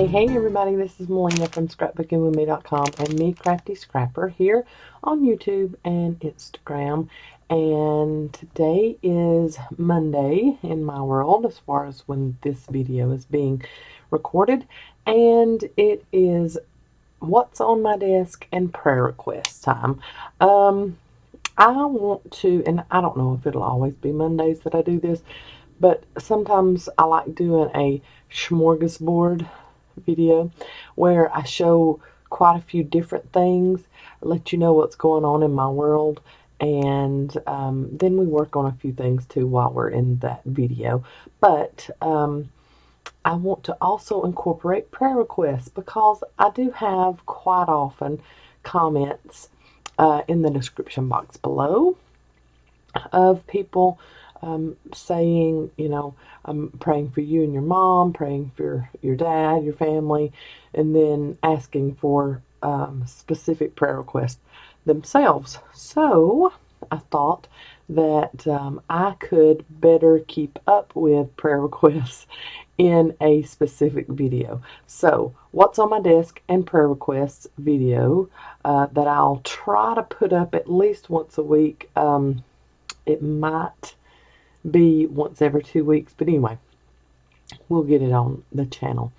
Hey everybody, this is Melina from ScrapbookingwithME.com and Me Crafty Scrapper here on YouTube and Instagram. And today is Monday in my world as far as when this video is being recorded. And it is what's on my desk and prayer request time. I want to, and I don't know if it'll always be Mondays that I do this, but sometimes I like doing a smorgasbord video where I show quite a few different things, let you know what's going on in my world, and then we work on a few things too while we're in that video. But I want to also incorporate prayer requests because I do have quite often comments in the description box below of people saying, you know, I'm praying for you and your mom, praying for your dad, your family, and then asking for specific prayer requests themselves. So I thought that I could better keep up with prayer requests in a specific video. So what's on my desk and prayer requests video that I'll try to put up at least once a week. It might be once every 2 weeks, but anyway, we'll get it on the channel.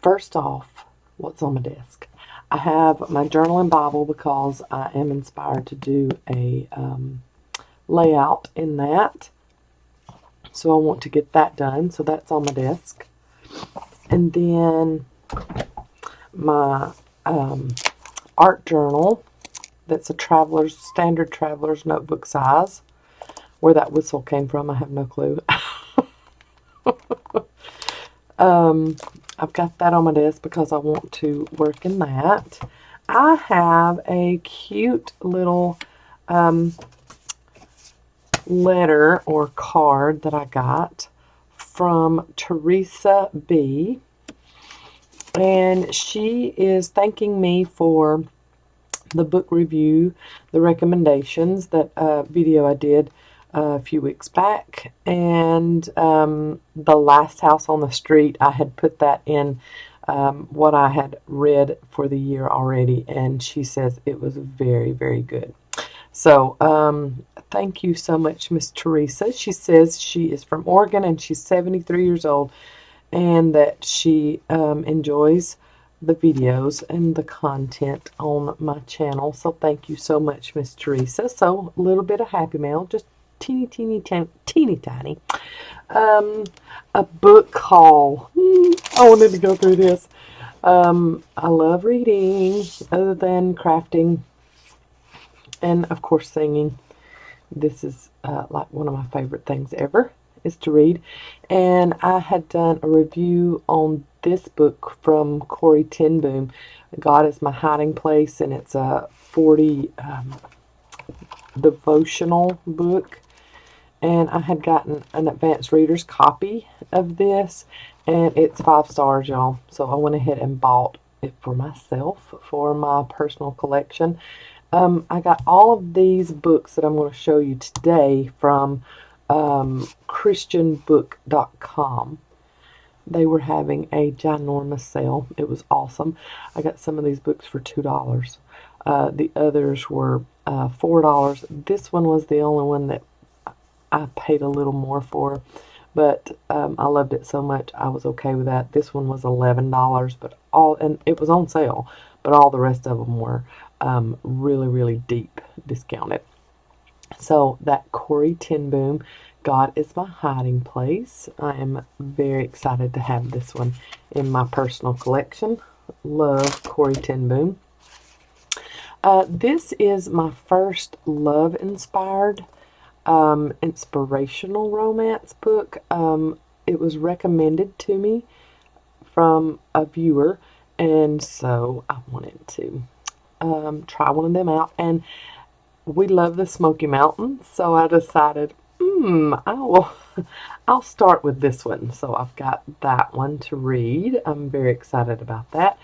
First off, what's on my desk? I have my journal and Bible because I am inspired to do a layout in that. So I want to get that done. So that's on my desk. And then my art journal, that's a standard traveler's notebook size. Where that whistle came from, I have no clue. I've got that on my desk because I want to work in that. I have a cute little letter or card that I got from Teresa B. And she is thanking me for the book review, the recommendations, that video I did a few weeks back, and the last house on the street, I had put that in what I had read for the year already, and she says it was very, very good. So thank you so much, Miss Teresa. She says she is from Oregon and she's 73 years old, and that she enjoys the videos and the content on my channel. So thank you so much, Miss Teresa. So a little bit of happy mail, just teeny tiny. A book haul. I wanted to go through this. I love reading other than crafting and of course singing. This is like one of my favorite things ever is to read. And I had done a review on this book from Corrie ten Boom, God is My Hiding Place, and it's a 40 devotional book. And I had gotten an advanced reader's copy of this, and it's 5 stars, y'all. So I went ahead and bought it for myself for my personal collection. I got all of these books that I'm going to show you today from christianbook.com. They were having a ginormous sale. It was awesome. I got some of these books for $2. The others were $4. This one was the only one that I paid a little more for, but I loved it so much I was okay with that. This one was $11, and it was on sale, but all the rest of them were really, really deep discounted. So that Corrie ten Boom, God is My Hiding Place. I am very excited to have this one in my personal collection. Love Corrie ten Boom. This is my first love-inspired inspirational romance book. It was recommended to me from a viewer, and so I wanted to try one of them out. And we love the Smoky Mountains, so I decided I'll start with this one. So I've got that one to read. I'm very excited about that.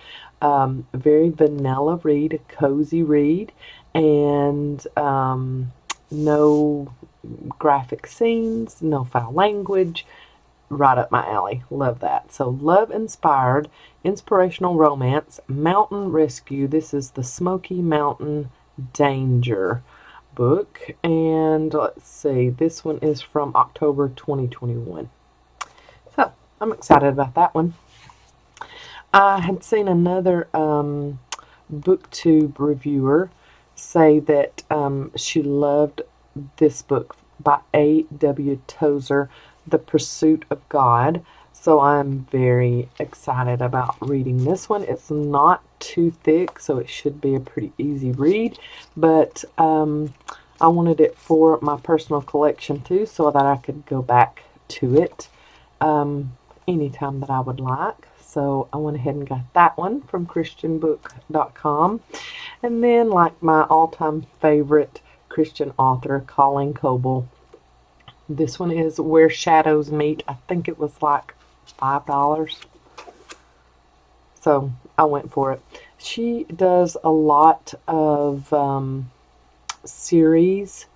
Very vanilla read, a cozy read, and no graphic scenes, no foul language, right up my alley. Love that. So love-inspired, inspirational romance, mountain rescue. This is the Smoky Mountain Danger book. And let's see, this one is from October 2021. So I'm excited about that one. I had seen another BookTube reviewer say that she loved this book by A.W. Tozer, The Pursuit of God. So I'm very excited about reading this one. It's not too thick, so it should be a pretty easy read. But I wanted it for my personal collection too, so that I could go back to it anytime that I would like. So I went ahead and got that one from christianbook.com. And then, like my all-time favorite Christian author, Colleen Coble, this one is Where Shadows Meet. I think it was like $5. So I went for it. She does a lot of series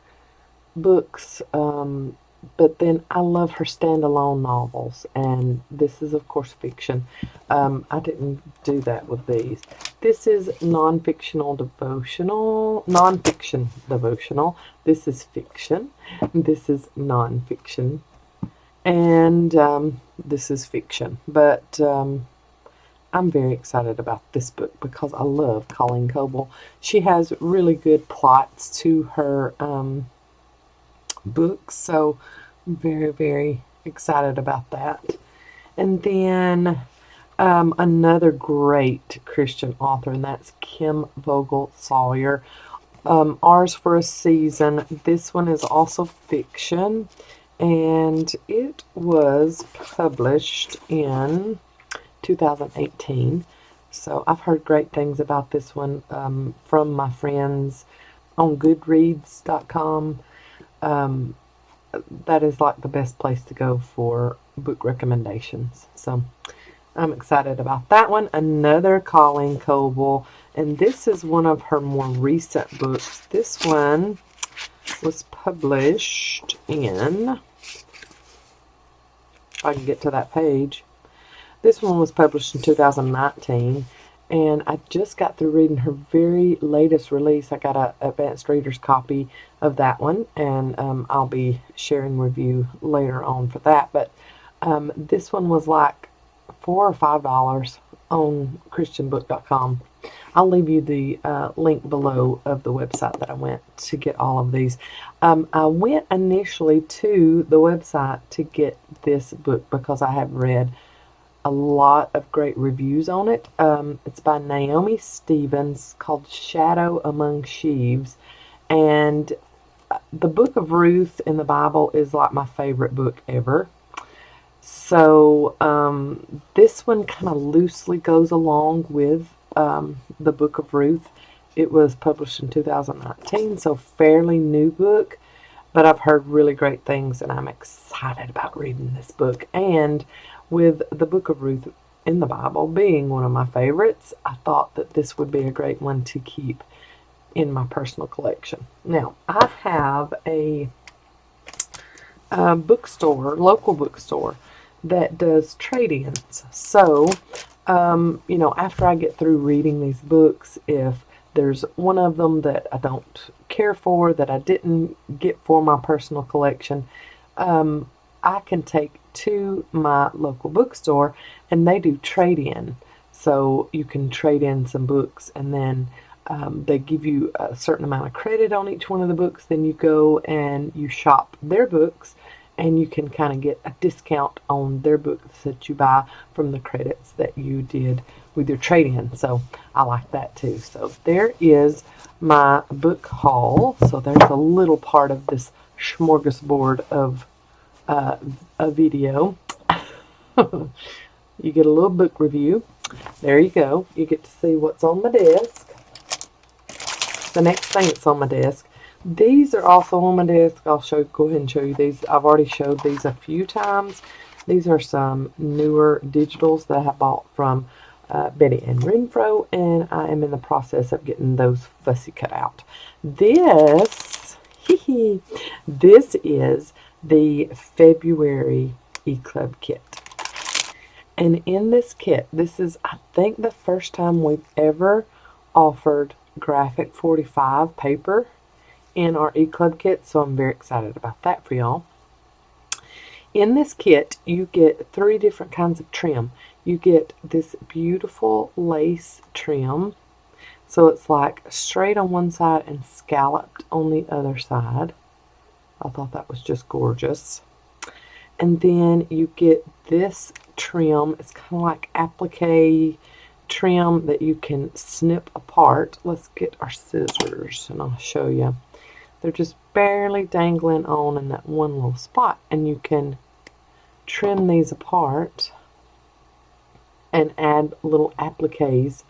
books, but then I love her standalone novels, and this is of course fiction. I didn't do that with these. This is nonfiction devotional. This is fiction. This is nonfiction, and this is fiction. But I'm very excited about this book because I love Colleen Coble. She has really good plots to her books, so I'm very, very excited about that. And then another great Christian author, and that's Kim Vogel Sawyer. Ours for a Season. This one is also fiction, and it was published in 2018. So I've heard great things about this one from my friends on Goodreads.com. That is like the best place to go for book recommendations. So I'm excited about that one. Another Colleen Coble, and this is one of her more recent books. This one was published in, if I can get to that page, this one was published in 2019, and I just got through reading her very latest release. I got an advanced reader's copy of that one, and I'll be sharing review later on for that. But this one was like $4 or $5 on christianbook.com. I'll leave you the link below of the website that I went to get all of these. I went initially to the website to get this book because I have read a lot of great reviews on it. It's by Naomi Stevens, called Shadow Among Sheaves, and the book of Ruth in the Bible is like my favorite book ever. So this one kind of loosely goes along with the book of Ruth. It was published in 2019, so fairly new book, but I've heard really great things, and I'm excited about reading this book. And with the book of Ruth in the Bible being one of my favorites, I thought that this would be a great one to keep in my personal collection. Now, I have a bookstore, local bookstore, that does trade-ins. So, you know, after I get through reading these books, if there's one of them that I don't care for, that I didn't get for my personal collection, I can take to my local bookstore, and they do trade-in. So you can trade in some books, and then they give you a certain amount of credit on each one of the books. Then you go and you shop their books, and you can kind of get a discount on their books that you buy from the credits that you did with your trade-in. So I like that too. So there is my book haul. So there's a little part of this smorgasbord of a video. You get a little book review. There you go. You get to see what's on my desk. The next thing that's on my desk. These are also on my desk. I'll go ahead and show you these. I've already showed these a few times. These are some newer digitals that I have bought from Betty and Renfro, and I am in the process of getting those fussy cut out. This is the February e-club kit. And in this kit, this is, I think, the first time we've ever offered graphic 45 paper in our e-club kit, so I'm very excited about that for y'all. In this kit, you get 3 different kinds of trim. You get this beautiful lace trim, so it's like straight on one side and scalloped on the other side. I thought that was just gorgeous. And then you get this trim. It's kind of like applique trim that you can snip apart. Let's get our scissors and I'll show you. They're just barely dangling on in that one little spot, and you can trim these apart and add little appliques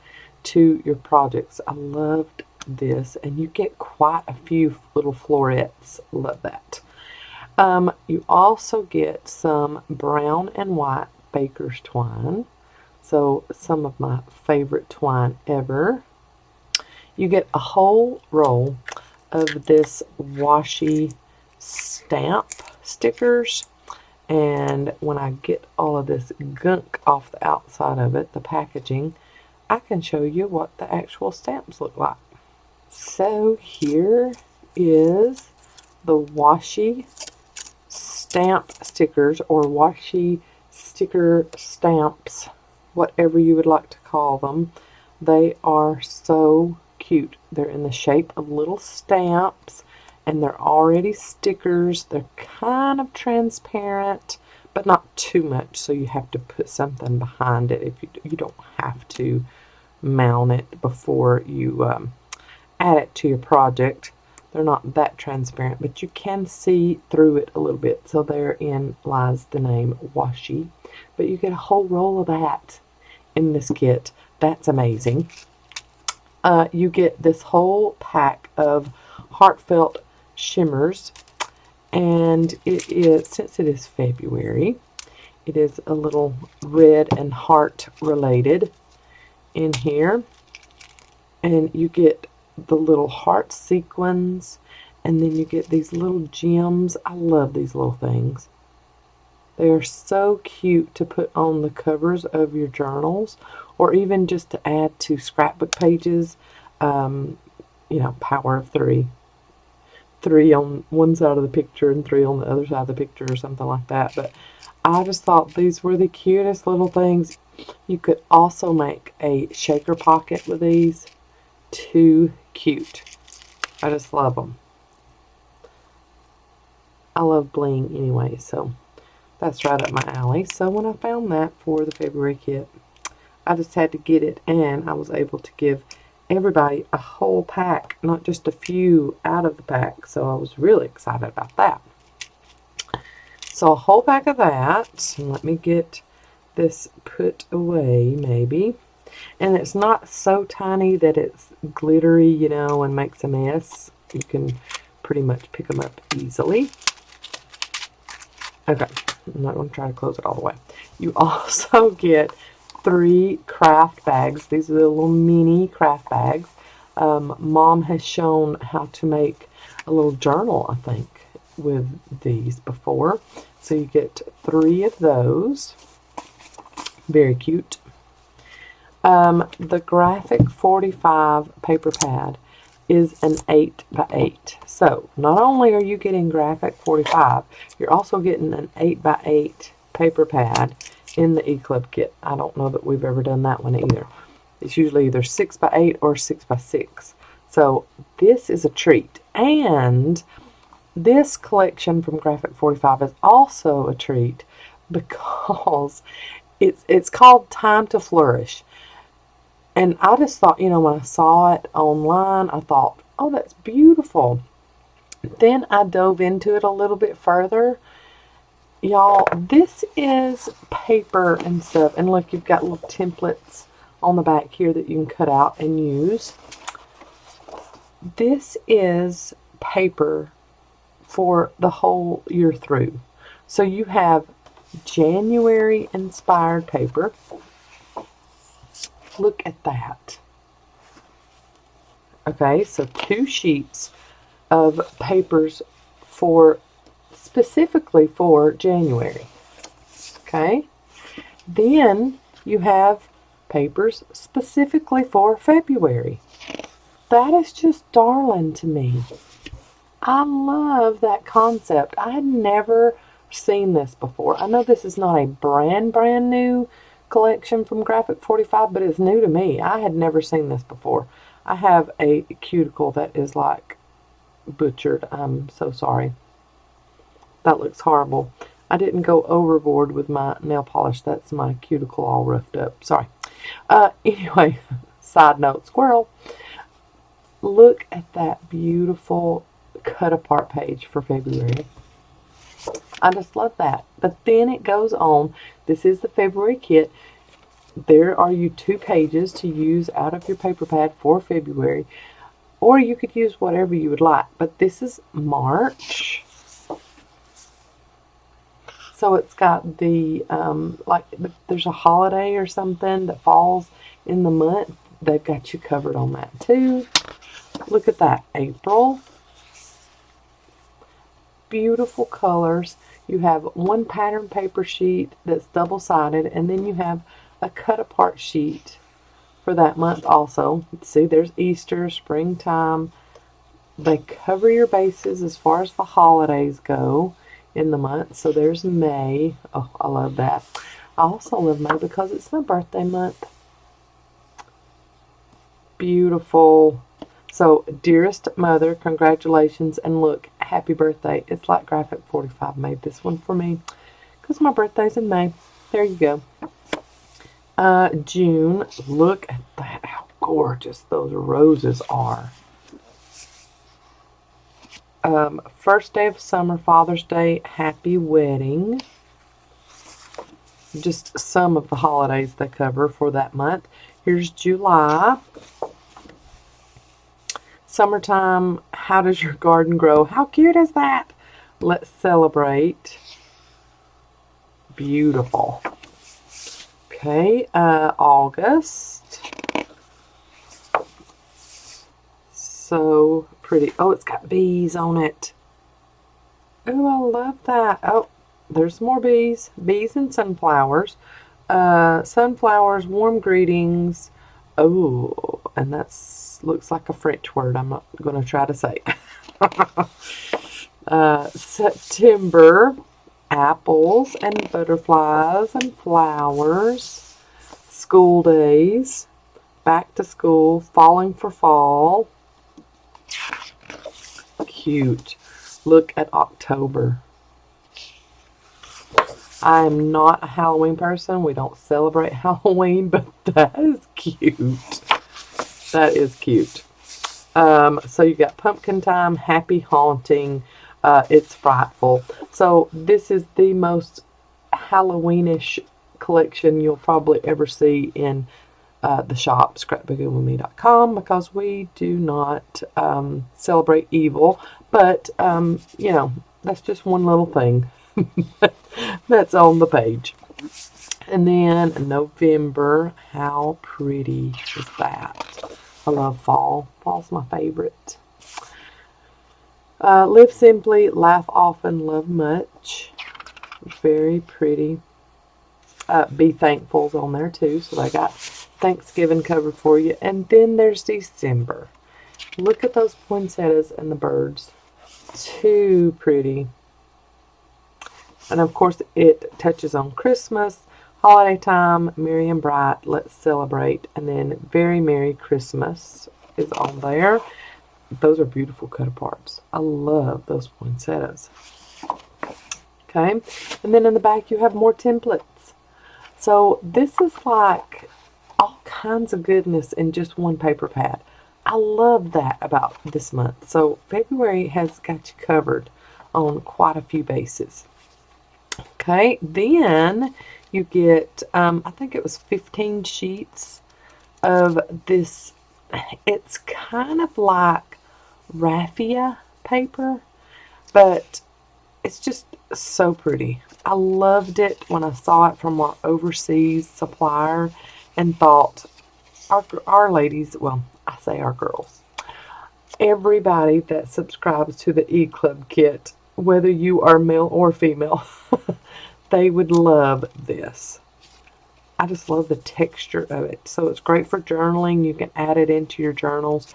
to your projects. I loved this, and you get quite a few little florets. Love that. You also get some brown and white baker's twine. So some of my favorite twine ever. You get a whole roll of this washi stamp stickers. And when I get all of this gunk off the outside of it, the packaging, I can show you what the actual stamps look like. So here is the washi stamp stickers, or washi sticker stamps, whatever you would like to call them. They are so cute. They're in the shape of little stamps, and they're already stickers. They're kind of transparent, but not too much, so you have to put something behind it. If you don't have to mount it before you add it to your project. They're not that transparent, but you can see through it a little bit. So therein lies the name washi. But you get a whole roll of that in this kit. That's amazing. You get this whole pack of heartfelt shimmers, and it is, since it is February, it is a little red and heart related in here. And you get the little heart sequins, and then you get these little gems. I love these little things. They are so cute to put on the covers of your journals, or even just to add to scrapbook pages. You know, power of 3. 3 on one side of the picture and 3 on the other side of the picture, or something like that. But I just thought these were the cutest little things. You could also make a shaker pocket with these. Too cute. I just love them. I love bling anyway, so that's right up my alley. So when I found that for the February kit, I just had to get it, and I was able to give everybody a whole pack, not just a few out of the pack. So I was really excited about that. So a whole pack of that. Let me get this put away maybe. And it's not so tiny that it's glittery, you know, and makes a mess. You can pretty much pick them up easily. Okay, I'm not going to try to close it all the way. You also get 3 craft bags. These are the little mini craft bags. Mom has shown how to make a little journal, I think, with these before. So you get 3 of those. Very cute. The graphic 45 paper pad is an 8x8. So not only are you getting graphic 45, you're also getting an 8x8 paper pad in the e-club kit. I don't know that we've ever done that one either. It's usually either 6x8 or 6x6. So this is a treat. And this collection from Graphic 45 is also a treat because it's called Time to Flourish. And I just thought, you know, when I saw it online, I thought, oh, that's beautiful. Then I dove into it a little bit further. Y'all, this is paper and stuff. And look, you've got little templates on the back here that you can cut out and use. This is paper for the whole year through. So you have January inspired paper. Look at that. Okay, so 2 sheets of papers for specifically for January. Okay. Then you have papers specifically for February. That is just darling to me. I love that concept. I had never seen this before. I know this is not a brand new collection from Graphic 45, but it's new to me. I had never seen this before. I have a cuticle that is like butchered. I'm so sorry. That looks horrible. I didn't go overboard with my nail polish. That's my cuticle all roughed up. Sorry. Anyway, side note, squirrel. Look at that beautiful cut apart page for February. I just love that. But then it goes on. This is the February kit. There are you 2 pages to use out of your paper pad for February. Or you could use whatever you would like. But this is March. So it's got the, there's a holiday or something that falls in the month. They've got you covered on that too. Look at that. April. Beautiful colors. You have one pattern paper sheet that's double-sided, and then you have a cut-apart sheet for that month also. See, there's Easter, springtime. They cover your bases as far as the holidays go in the month. So there's May. Oh, I love that. I also love May because it's my birthday month. Beautiful. So, dearest mother, congratulations, and look, happy birthday. It's like Graphic 45 made this one for me because my birthday's in May. There you go. June, look at that, how gorgeous those roses are. First day of summer, Father's Day, happy wedding. Just some of the holidays they cover for that month. Here's July. Summertime, how does your garden grow? How cute is that? Let's celebrate. Beautiful. Okay, August. So pretty. Oh, it's got bees on it. Oh, I love that. Oh, there's more bees. Bees and sunflowers. Sunflowers, warm greetings. Oh, and that's looks like a French word I'm not going to try to say. September, apples and butterflies and flowers. School days, back to school, falling for fall. Cute. Look at October. I am not a Halloween person. We don't celebrate Halloween, but that is cute. That is cute. So you got pumpkin time, happy haunting. It's frightful. So this is the most Halloweenish collection you'll probably ever see in the shop, ScrapbookingwithME.com, because we do not celebrate evil. But, you know, that's just one little thing that's on the page. And then November, how pretty is that? I love fall. Fall's my favorite. Live simply, laugh often, love much. Very pretty. Be thankful's on there too, so I got Thanksgiving covered for you. And then there's December. Look at those poinsettias and the birds. Too pretty. And of course it touches on Christmas, holiday time, merry and bright, let's celebrate. And then very Merry Christmas is on there. Those are beautiful cut aparts. I love those poinsettias. Okay, and then in the back you have more templates. So this is like all kinds of goodness in just one paper pad. I love that about this month. So February has got you covered on quite a few bases. Okay, then you get, I think it was 15 sheets of this. It's kind of like raffia paper, but it's just so pretty. I loved it when I saw it from our overseas supplier and thought, our ladies, well, I say our girls, everybody that subscribes to the E-Club kit, whether you are male or female, they would love this. I just love the texture of it. So it's great for journaling. You can add it into your journals,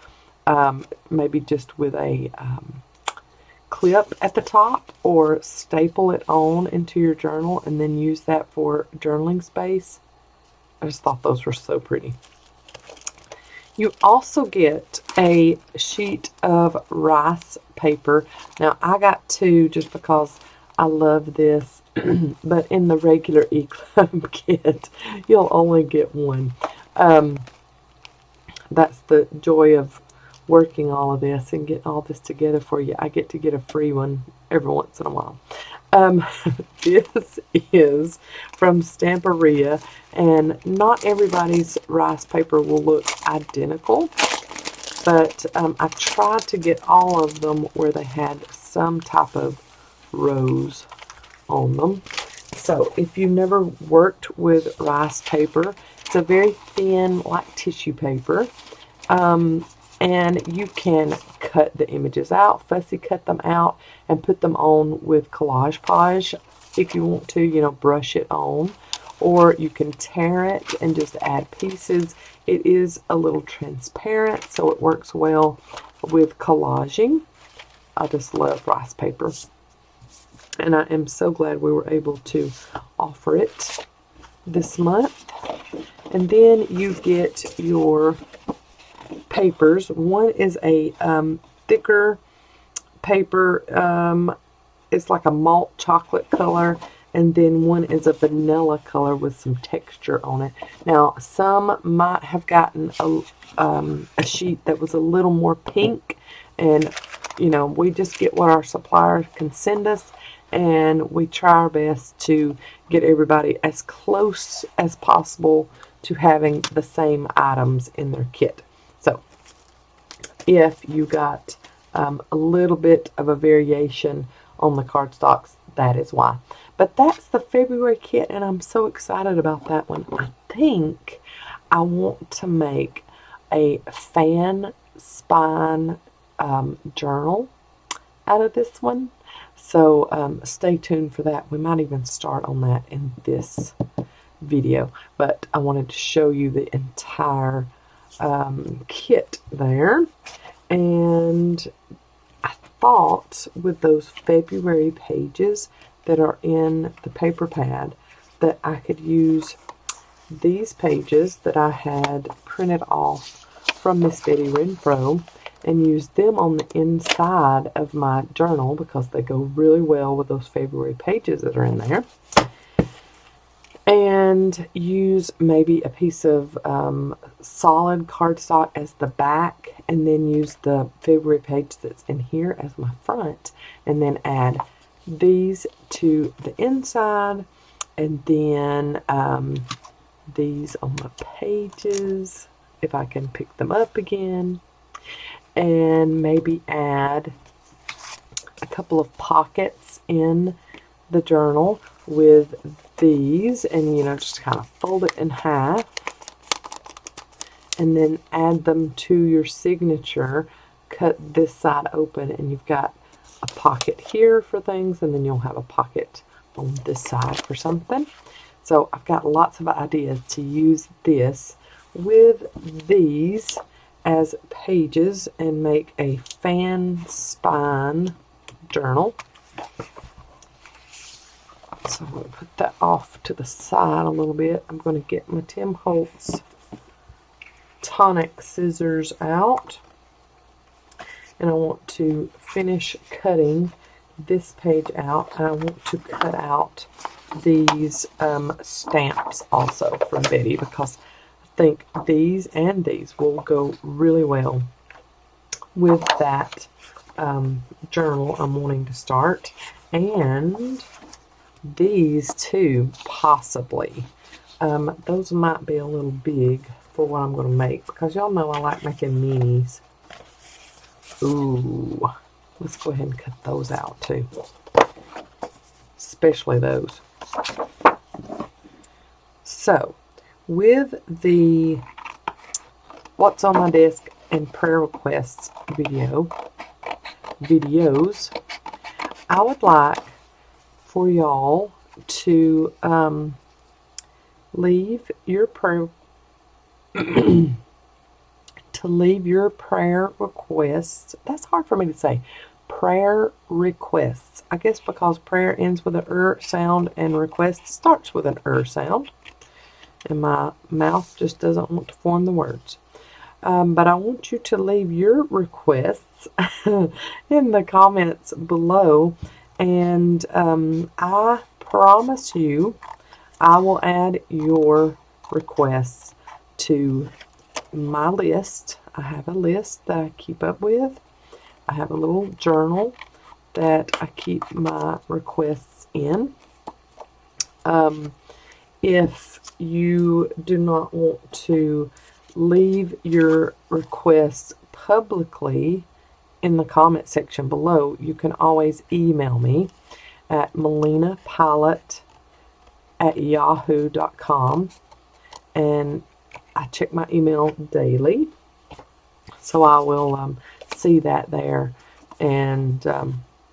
maybe just with a clip at the top, or staple it on into your journal and then use that for journaling space. I just thought those were so pretty. You also get a sheet of rice paper. Now I got two just because I love this, but in the regular E-Club kit, you'll only get one. That's the joy of working all of this and getting all this together for you. I get to get a free one every once in a while. This is from Stamperia, and not everybody's rice paper will look identical, but I tried to get all of them where they had some type of rose on them. So if you've never worked with rice paper, it's a very thin, like tissue paper, and you can cut the images out, fussy cut them out, and put them on with Collage Page if you want to, you know, brush it on. Or you can tear it and just add pieces. It is a little transparent, so it works well with collaging. I just love rice paper, and I am so glad we were able to offer it this month. And then you get your papers. One is a thicker paper. It's like a malt chocolate color, and then one is a vanilla color with some texture on it. Now, some might have gotten a sheet that was a little more pink, and you know, we just get what our supplier can send us, and we try our best to get everybody as close as possible to having the same items in their kit. So if you got a little bit of a variation on the cardstocks, that is why. But that's the February kit, and I'm so excited about that one. I think I want to make a fan spine journal out of this one. So stay tuned for that. We might even start on that in this video. But I wanted to show you the entire kit there. And I thought with those February pages that are in the paper pad that I could use these pages that I had printed off from Miss Betty Renfro and use them on the inside of my journal because they go really well with those February pages that are in there. And use maybe a piece of solid cardstock as the back, and then use the February page that's in here as my front, and then add these to the inside, and then these on the pages if I can pick them up again, and maybe add a couple of pockets in the journal with these, and you know, just kind of fold it in half and then add them to your signature. Cut this side open, and you've got a pocket here for things, and then you'll have a pocket on this side for something. So I've got lots of ideas to use this with these as pages and make a fan spine journal. So I'm going to put that off to the side a little bit. I'm going to get my Tim Holtz tonic scissors out, and I want to finish cutting this page out, and I want to cut out these stamps also from Betty, because I think these and these will go really well with that journal I'm wanting to start, and these two possibly. Those might be a little big for what I'm going to make, because y'all know I like making minis. Ooh, let's go ahead and cut those out too, especially those. So with the What's on My Desk and Prayer Requests videos, I would like for y'all to leave your prayer requests. That's hard for me to say. Prayer requests. I guess because prayer ends with an sound and request starts with an sound. And my mouth just doesn't want to form the words. But I want you to leave your requests in the comments below. And I promise you, I will add your requests to my list. I have a list that I keep up with. I have a little journal that I keep my requests in. If you do not want to leave your requests publicly in the comment section below, you can always email me at melinapylant@yahoo.com, and I check my email daily, so I will see that there and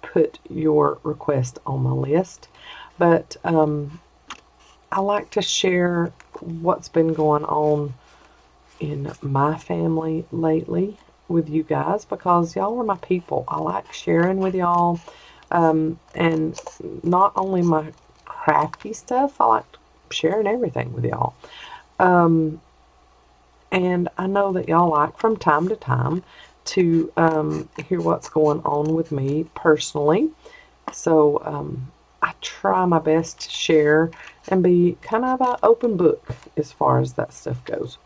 put your request on my list. But I like to share what's been going on in my family lately with you guys, because y'all are my people. I like sharing with y'all, and not only my crafty stuff, I like sharing everything with y'all. And I know that y'all like from time to time to hear what's going on with me personally. So I try my best to share and be kind of an open book as far as that stuff goes.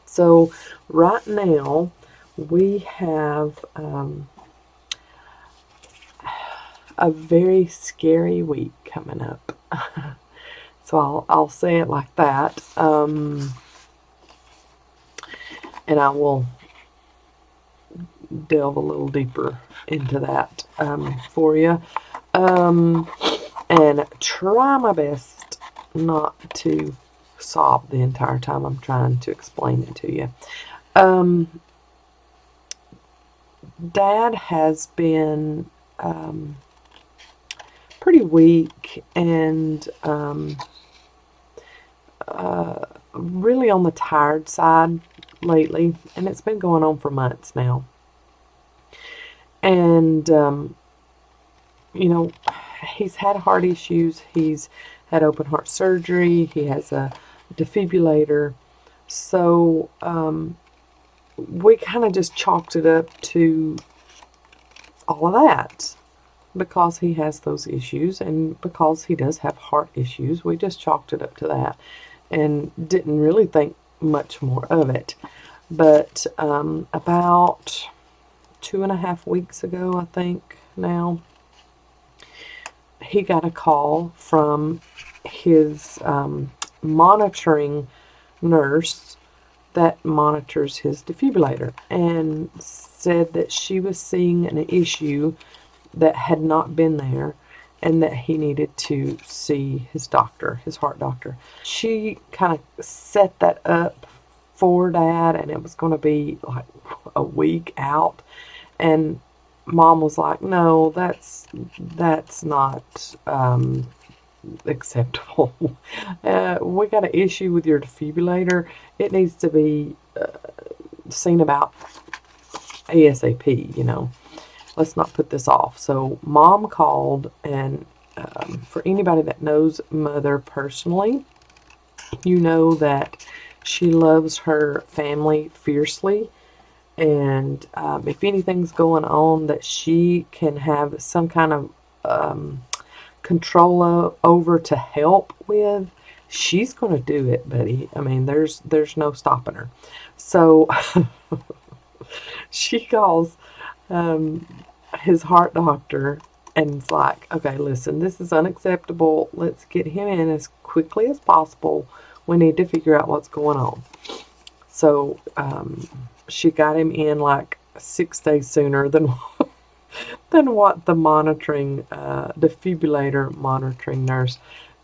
So right now we have a very scary week coming up. So I'll say it like that. And I will delve a little deeper into that for you. And try my best not to sob the entire time I'm trying to explain it to you. Dad has been pretty weak and really on the tired side lately, and it's been going on for months now. And you know, he's had heart issues. He's had open heart surgery. He has a defibrillator. So we kind of just chalked it up to all of that, because he has those issues and because he does have heart issues. We just chalked it up to that and didn't really think much more of it. But about 2.5 weeks ago, I think now, he got a call from his monitoring nurse that monitors his defibrillator, and said that she was seeing an issue that had not been there and that he needed to see his doctor, his heart doctor. She kind of set that up for Dad, and it was going to be like a week out, and Mom was like, no, that's not acceptable. We got an issue with your defibrillator. It needs to be seen about ASAP, you know. Let's not put this off. So Mom called, and for anybody that knows Mother personally, you know that she loves her family fiercely. And if anything's going on that she can have some kind of control over to help with, she's going to do it, buddy. I mean, there's no stopping her. So she calls his heart doctor and it's like, okay, listen, this is unacceptable. Let's get him in as quickly as possible. We need to figure out what's going on. So she got him in like 6 days sooner than what the monitoring defibrillator monitoring nurse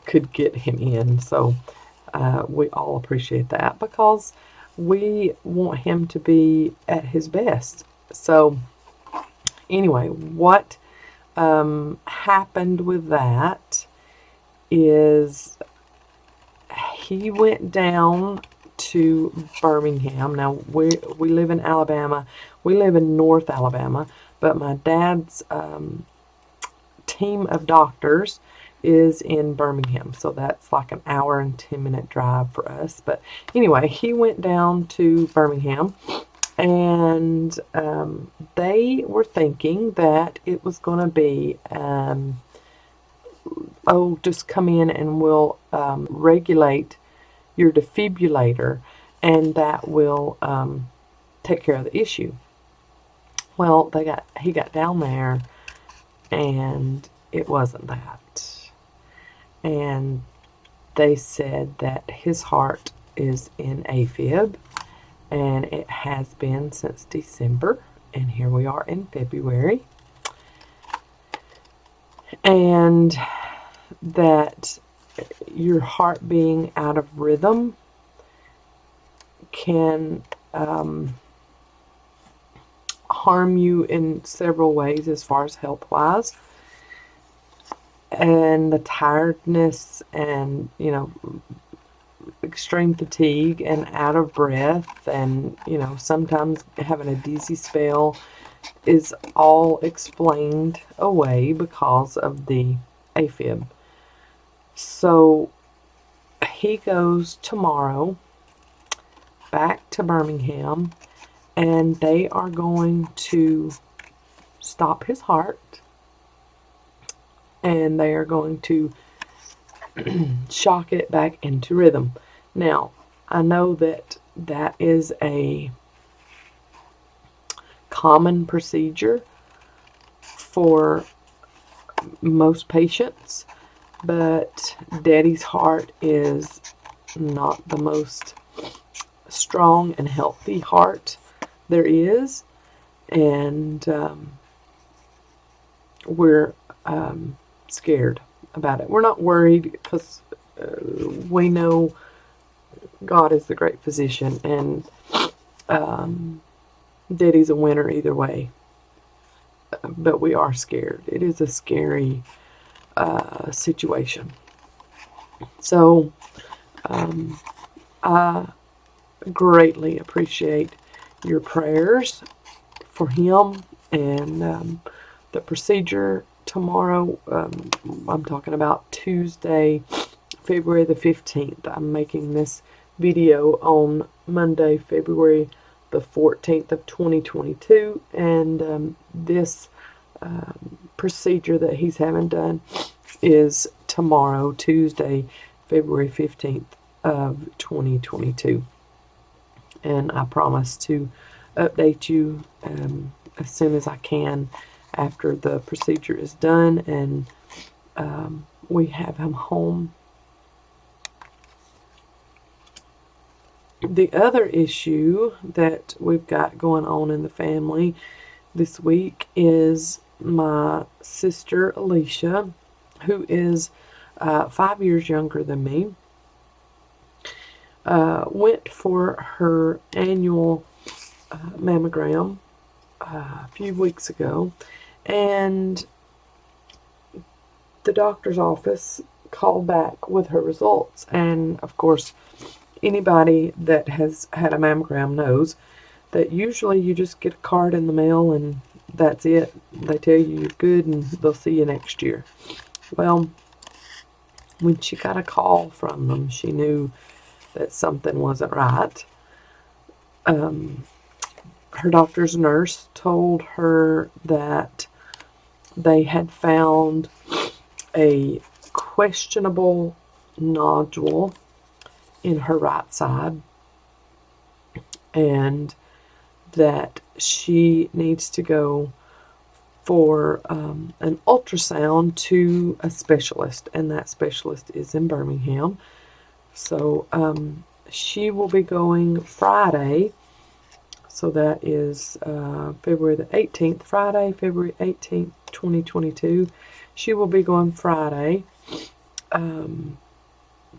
could get him in. So we all appreciate that, because we want him to be at his best. So anyway, what happened with that is he went down to Birmingham. Now, we live in Alabama. We live in North Alabama, but my dad's team of doctors is in Birmingham, so that's like an hour and 10-minute drive for us. But anyway, he went down to Birmingham, and they were thinking that it was going to be oh, just come in and we'll regulate your defibrillator, and that will take care of the issue. Well, he got down there, and it wasn't that. And they said that his heart is in AFib, and it has been since December, and here we are in February. And that your heart being out of rhythm can harm you in several ways as far as health-wise. And the tiredness and, you know, extreme fatigue and out of breath and, you know, sometimes having a dizzy spell is all explained away because of the AFib. So he goes tomorrow back to Birmingham, and they are going to stop his heart, and they are going to shock it back into rhythm. Now, I know that that is a common procedure for most patients, but Daddy's heart is not the most strong and healthy heart there is, and we're scared about it. We're not worried because we know God is the great physician, and Daddy's a winner either way. But we are scared. It is a scary situation. So I greatly appreciate your prayers for him, and the procedure tomorrow, I'm talking about Tuesday, February the 15th. I'm making this video on Monday, February the 14th of 2022, and this procedure that he's having done is tomorrow, Tuesday, February 15th of 2022. And I promise to update you as soon as I can after the procedure is done and we have him home. The other issue that we've got going on in the family this week is my sister Alicia, who is 5 years younger than me, went for her annual mammogram a few weeks ago, and the doctor's office called back with her results. And of course, anybody that has had a mammogram knows that usually you just get a card in the mail and that's it. They tell you you're good and they'll see you next year. Well, when she got a call from them, she knew that something wasn't right. Her doctor's nurse told her that they had found a questionable nodule in her right side, and that she needs to go for an ultrasound to a specialist, and that specialist is in Birmingham. So she will be going Friday, so that is February the 18th, Friday, February 18th, 2022. She will be going Friday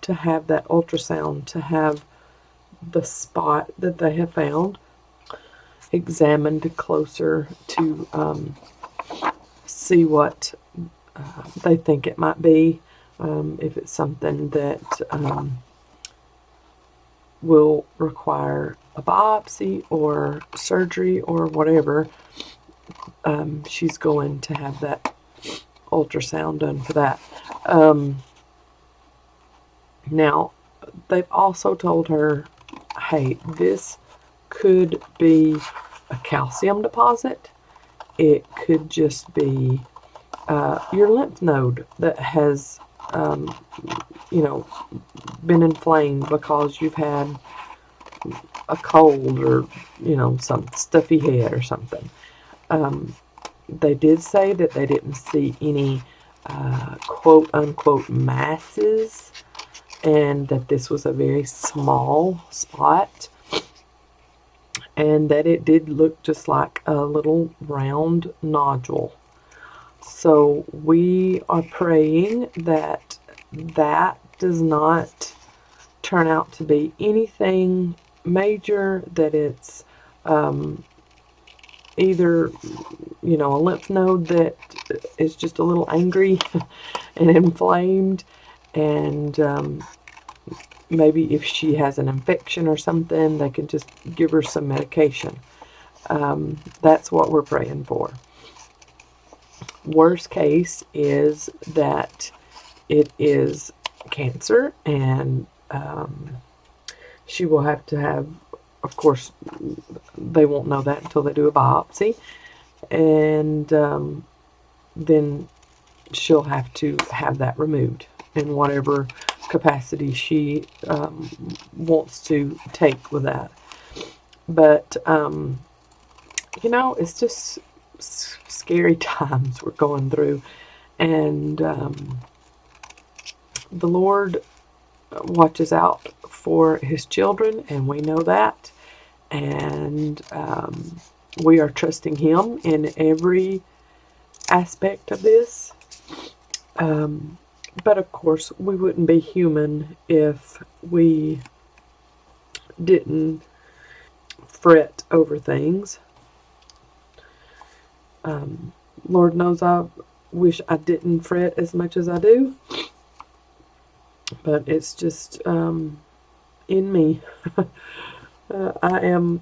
to have that ultrasound, to have the spot that they have found examined closer to see what they think it might be. if it's something that will require a biopsy or surgery or whatever, she's going to have that ultrasound done for that. Now, they've also told her, hey, this could be a calcium deposit. It could just be your lymph node that has, been inflamed because you've had a cold or, some stuffy head or something. They did say that they didn't see any quote unquote masses, and that this was a very small spot, and that it did look just like a little round nodule. So we are praying that that does not turn out to be anything major, that it's either, a lymph node that is just a little angry and inflamed, and maybe if she has an infection or something, they can just give her some medication. That's what we're praying for. Worst case is that it is cancer, and she will have to have, of course, they won't know that until they do a biopsy, and then she'll have to have that removed in whatever capacity she wants to take with that. But it's just scary times we're going through, and the Lord watches out for his children, and we know that, and we are trusting him in every aspect of this. But of course, we wouldn't be human if we didn't fret over things. Lord knows I wish I didn't fret as much as I do, but it's just in me. I am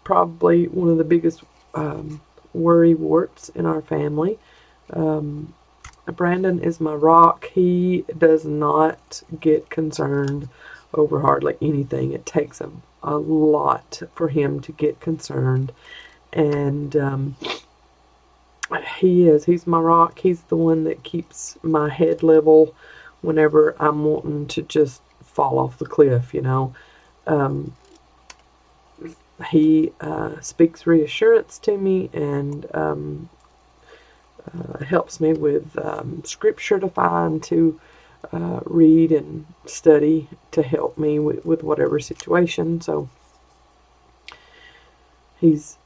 probably one of the biggest worry warts in our family. Brandon is my rock. He does not get concerned over hardly anything. It takes a lot for him to get concerned, and he's my rock. He's the one that keeps my head level whenever I'm wanting to just fall off the cliff, He speaks reassurance to me, and helps me with scripture to find, to read and study to help me with whatever situation. So he's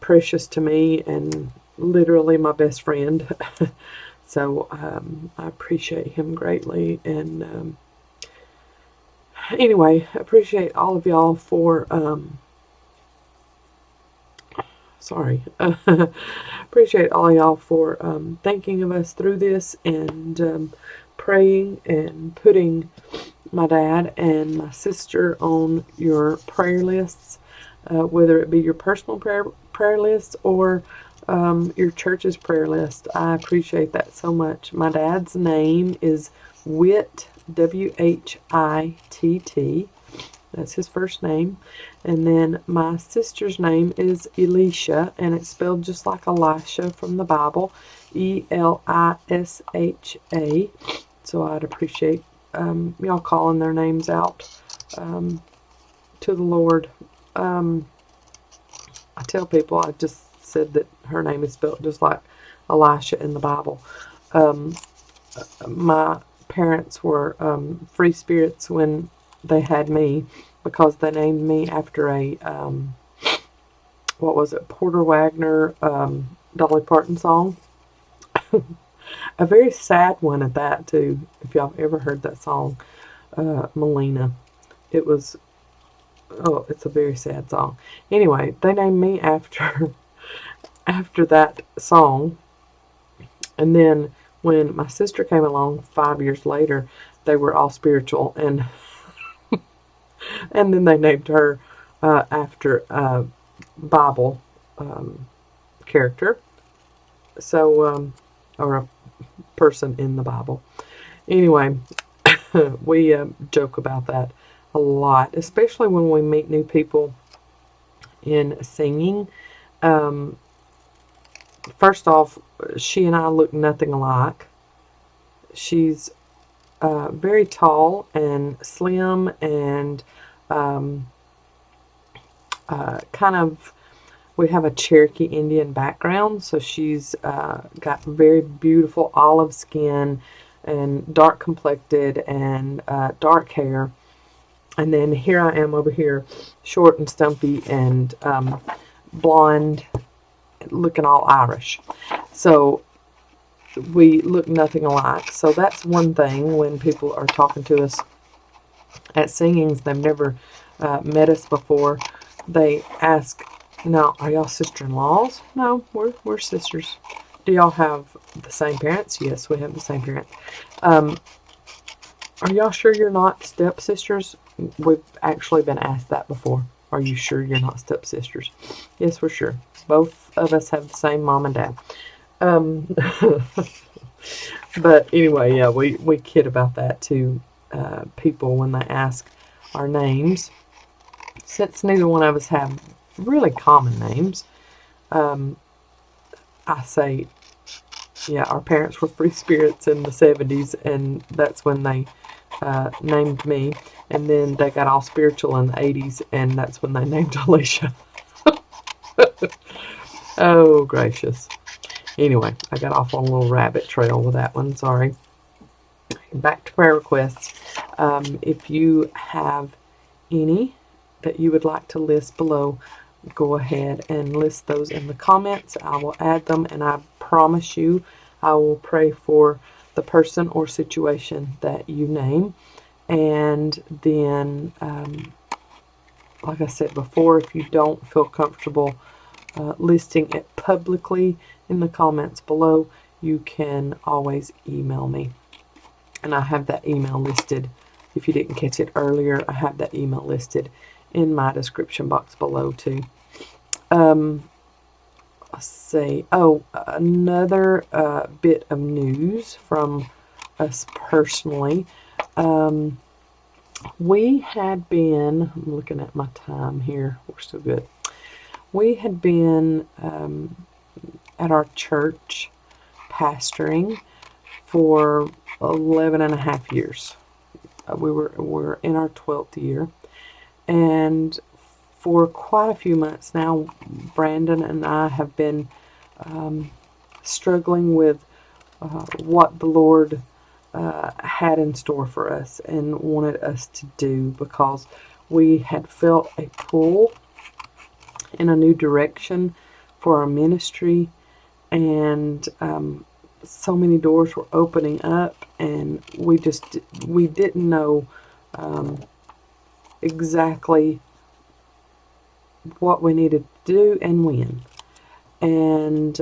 precious to me and literally my best friend. So I appreciate him greatly, and anyway, I appreciate all of y'all for appreciate all of y'all for thinking of us through this, and praying and putting my dad and my sister on your prayer lists, whether it be your personal prayer list or your church's prayer list. I appreciate that so much. My dad's name is Witt, W-H-I-T-T. That's his first name. And then my sister's name is Elisha, and it's spelled just like Elisha from the Bible, E-L-I-S-H-A. So I'd appreciate y'all calling their names out to the Lord. I tell people, I just said that her name is spelled just like Elisha in the Bible. My parents were free spirits when they had me, because they named me after a Porter Wagner, Dolly Parton song. A very sad one at that too, if y'all ever heard that song, Melina. It's a very sad song. Anyway, they named me after that song, and then when my sister came along 5 years later, they were all spiritual, and then they named her after a Bible character, so or a person in the Bible. Anyway, we joke about that a lot, especially when we meet new people in singing. First off, she and I look nothing alike. She's very tall and slim and kind of, we have a Cherokee Indian background, so she's got very beautiful olive skin and dark complected and dark hair. And then here I am over here, short and stumpy and blonde, looking all Irish. So we look nothing alike. So that's one thing when people are talking to us at singings, they've never met us before. They ask, "Now, are y'all sister-in-laws?" "No, we're sisters." "Do y'all have the same parents?" "Yes, we have the same parents." "Are y'all sure you're not stepsisters?" We've actually been asked that before. "Are you sure you're not stepsisters?" "Yes, we're sure. Both of us have the same mom and dad." But anyway, yeah, we kid about that to people when they ask our names. Since neither one of us have really common names, I say, yeah, our parents were free spirits in the 70s, and that's when they named me. And then they got all spiritual in the 80s, and that's when they named Alicia. Oh, gracious. Anyway, I got off on a little rabbit trail with that one. Sorry. Back to prayer requests. If you have any that you would like to list below, go ahead and list those in the comments. I will add them, and I promise you I will pray for the person or situation that you name. And then, like I said before, if you don't feel comfortable listing it publicly in the comments below, you can always email me. And I have that email listed. If you didn't catch it earlier, I have that email listed in my description box below too. Let's see. Oh, another bit of news from us personally. We had been, I'm looking at my time here, we're still good. We had been at our church pastoring for 11 and a half years. We're in our 12th year, and for quite a few months now, Brandon and I have been struggling with what the Lord had in store for us and wanted us to do, because we had felt a pull in a new direction for our ministry, and so many doors were opening up, and we didn't know exactly what we needed to do and when. And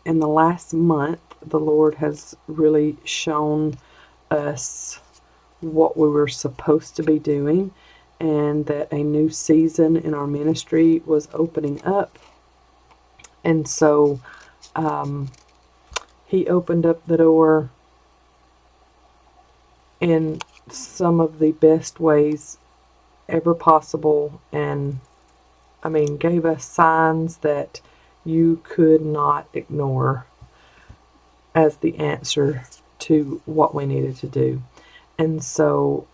in the last month, the Lord has really shown us what we were supposed to be doing, and that a new season in our ministry was opening up. And so He opened up the door in some of the best ways ever possible, and I mean, gave us signs that you could not ignore as the answer to what we needed to do. And so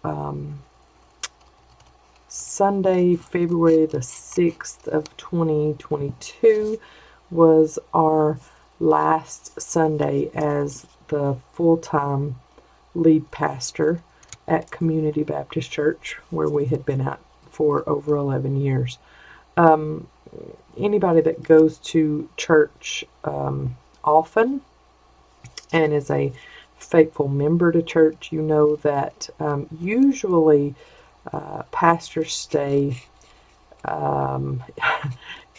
Sunday, February the 6th of 2022 was our last Sunday as the full-time lead pastor at Community Baptist Church, where we had been at for over 11 years. Anybody that goes to church often and is a faithful member to church, you know that usually pastors stay,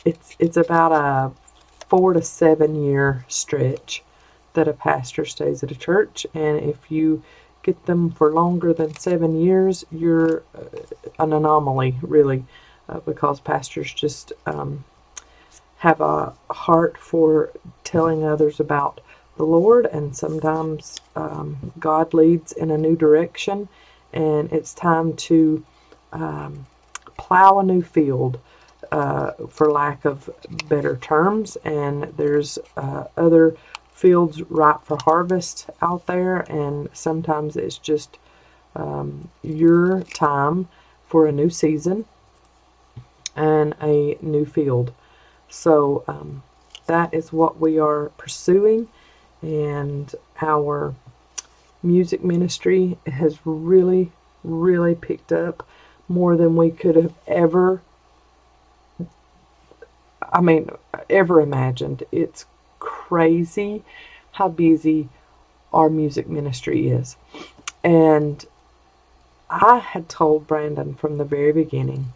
it's about a 4 to 7 year stretch that a pastor stays at a church, and if you get them for longer than 7 years, you're an anomaly, really, because pastors just have a heart for telling others about the Lord, and sometimes God leads in a new direction, and it's time to plow a new field, for lack of better terms, and there's other fields ripe for harvest out there, and sometimes it's just your time for a new season and a new field. So that is what we are pursuing, and our music ministry has really, really picked up more than we could have ever imagined. It's crazy how busy our music ministry is. And I had told Brandon from the very beginning,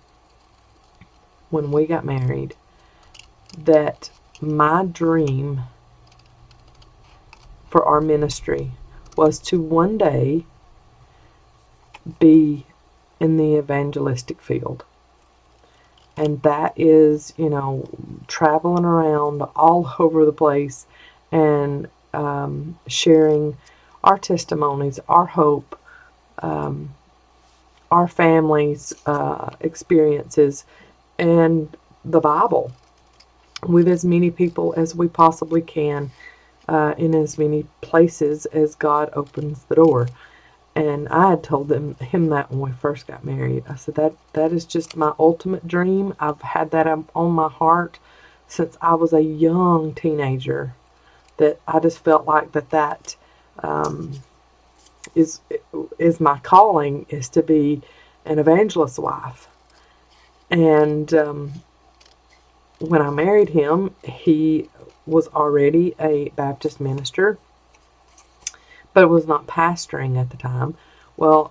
when we got married, that my dream for our ministry was to one day be in the evangelistic field. And that is, traveling around all over the place and sharing our testimonies, our hope, our family's experiences, and the Bible with as many people as we possibly can, in as many places as God opens the door. And I had told him that when we first got married. I said that is just my ultimate dream. I've had that on my heart since I was a young teenager. That I just felt like that is my calling, is to be an evangelist wife. And when I married him, he was already a Baptist minister, but was not pastoring at the time. Well,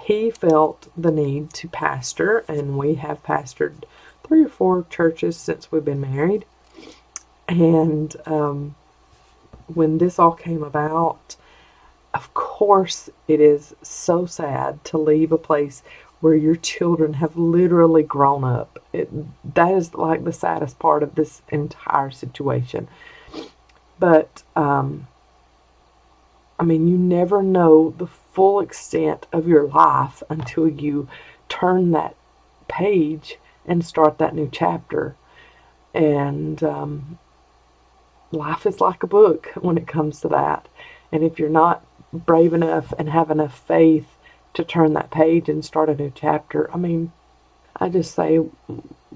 he felt the need to pastor, and we have pastored 3 or 4 churches since we've been married. And when this all came about, of course, it is so sad to leave a place where your children have literally grown up. That is like the saddest part of this entire situation. But you never know the full extent of your life until you turn that page and start that new chapter. And life is like a book when it comes to that. And if you're not brave enough and have enough faith to turn that page and start a new chapter, I just say,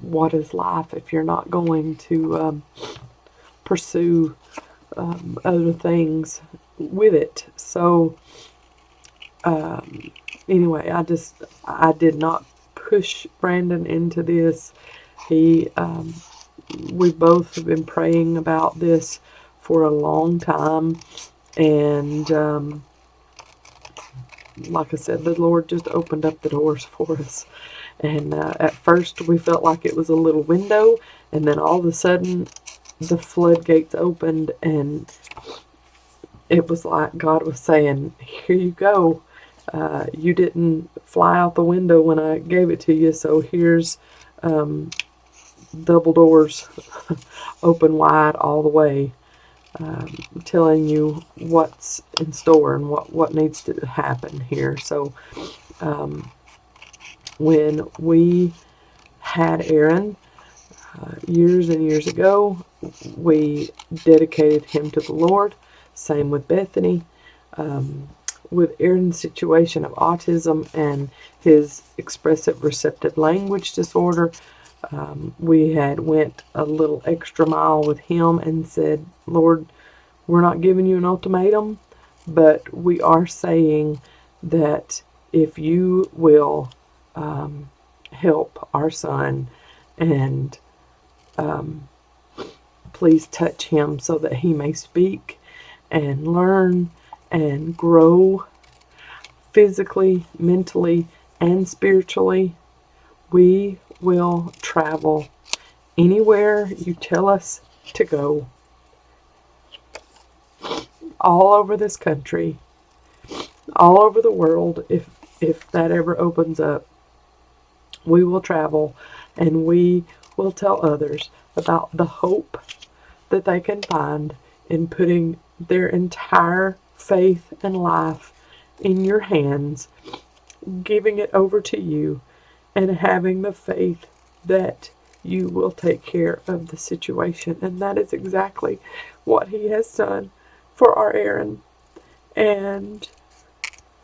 what is life if you're not going to pursue other things with it? So anyway, I did not push Brandon into this. We both have been praying about this for a long time, and like I said, the Lord just opened up the doors for us. And at first we felt like it was a little window, and then all of a sudden the floodgates opened, and it was like God was saying, here you go. You didn't fly out the window when I gave it to you, so here's double doors open wide all the way, telling you what's in store and what needs to happen here. So when we had Aaron years and years ago, we dedicated him to the Lord. Same with Bethany. With Aaron's situation of autism and his expressive receptive language disorder, we had went a little extra mile with him and said, Lord, we're not giving you an ultimatum, but we are saying that if you will help our son and please touch him so that he may speak and learn and grow physically, mentally, and spiritually, we will travel anywhere you tell us to go. all over this country, all over the world. If that ever opens up, we will travel and we will tell others about the hope that they can find in putting their entire faith and life in your hands, giving it over to you, and having the faith that you will take care of the situation. And that is exactly what he has done for our Aaron. And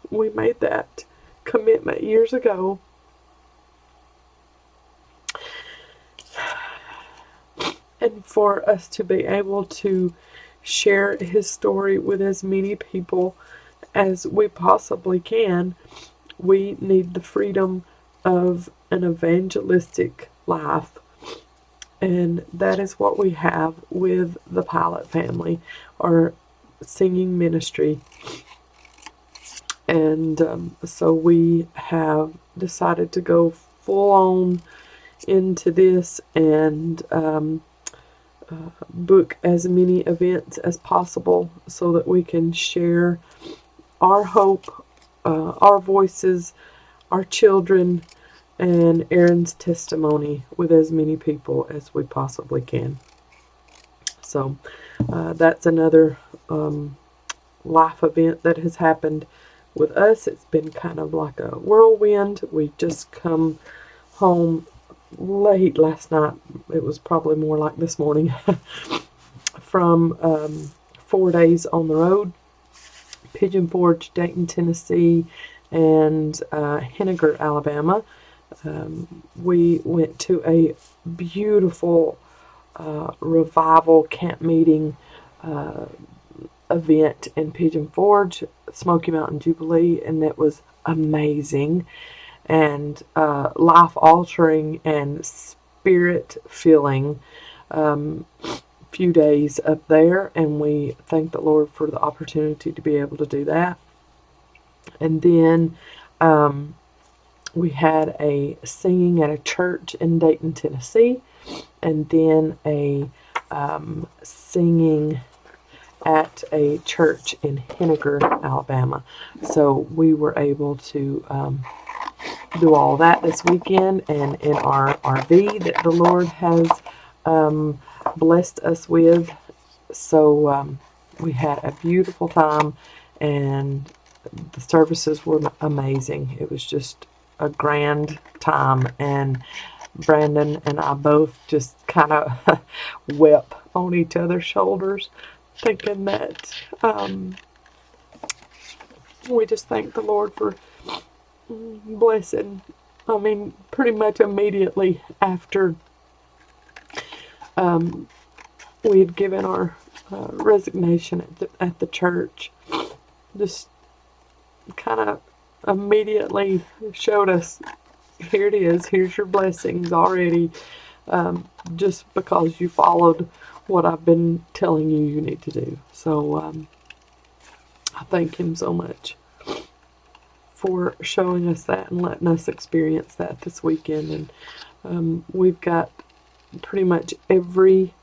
we made that commitment years ago. And for us to be able to share his story with as many people as we possibly can, we need the freedom of an evangelistic life. And that is what we have with the Pylant family, our singing ministry. And so we have decided to go full on into this and book as many events as possible so that we can share our hope, our voices, our children, and Aaron's testimony with as many people as we possibly can. So that's another life event that has happened with us. It's been kind of like a whirlwind. We just come home late last night. It was probably more like this morning from 4 days on the road. Pigeon Forge, Dayton, Tennessee, and Henniger, Alabama. We went to a beautiful revival camp meeting event in Pigeon Forge, Smoky Mountain Jubilee, and it was amazing and life-altering and spirit-filling few days up there, and we thank the Lord for the opportunity to be able to do that. And then we had a singing at a church in Dayton, Tennessee, and then a singing at a church in Henniger, Alabama. So we were able to do all that this weekend, and in our RV that the Lord has blessed us with. So we had a beautiful time, and the services were amazing. It was just a grand time, and Brandon and I both just kind of wept on each other's shoulders, thinking that we just thank the Lord for blessing. I mean, pretty much immediately after we had given our resignation at the church, just kind of immediately showed us, here it is, here's your blessings already, just because you followed what I've been telling you you need to do. So I thank him so much for showing us that and letting us experience that this weekend. And we've got pretty much every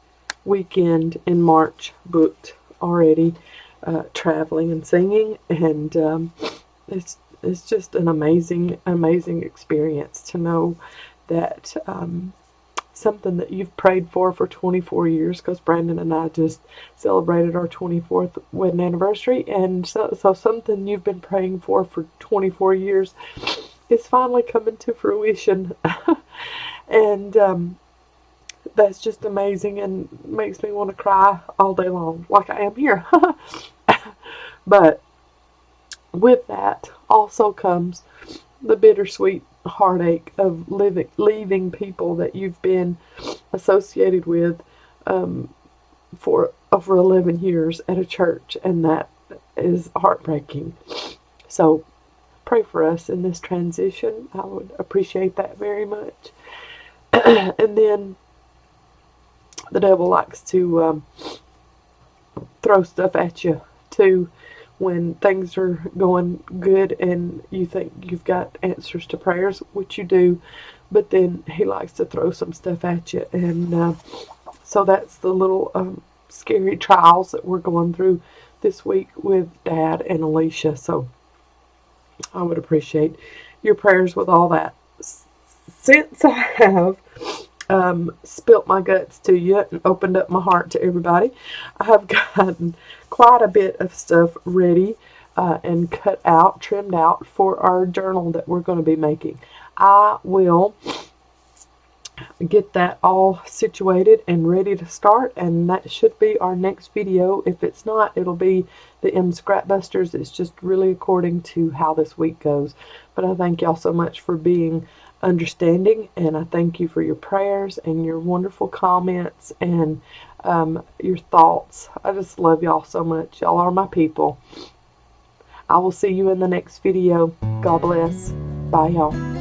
weekend in March booked already, traveling and singing, and it's just an amazing experience to know that something that you've prayed for 24 years, because Brandon and I just celebrated our 24th wedding anniversary, and so something you've been praying for 24 years is finally coming to fruition. And that's just amazing and makes me want to cry all day long, like I am here. But with that also comes the bittersweet heartache of leaving people that you've been associated with for over 11 years at a church, and that is heartbreaking. So pray for us in this transition. I would appreciate that very much. And then the devil likes to throw stuff at you too when things are going good and you think you've got answers to prayers, which you do, but then he likes to throw some stuff at you. And so that's the little scary trials that we're going through this week with Dad and Alicia. So I would appreciate your prayers with all that. Since I have spilt my guts to you and opened up my heart to everybody, I have gotten quite a bit of stuff ready and cut out, trimmed out for our journal that we're going to be making. I will get that all situated and ready to start, and that should be our next video. If it's not, it'll be the Scrapbusters. It's just really according to how this week goes. But I thank y'all so much for being understanding, and I thank you for your prayers and your wonderful comments and your thoughts. I just love y'all so much. Y'all are my people. I will see you in the next video. God bless. Bye, y'all.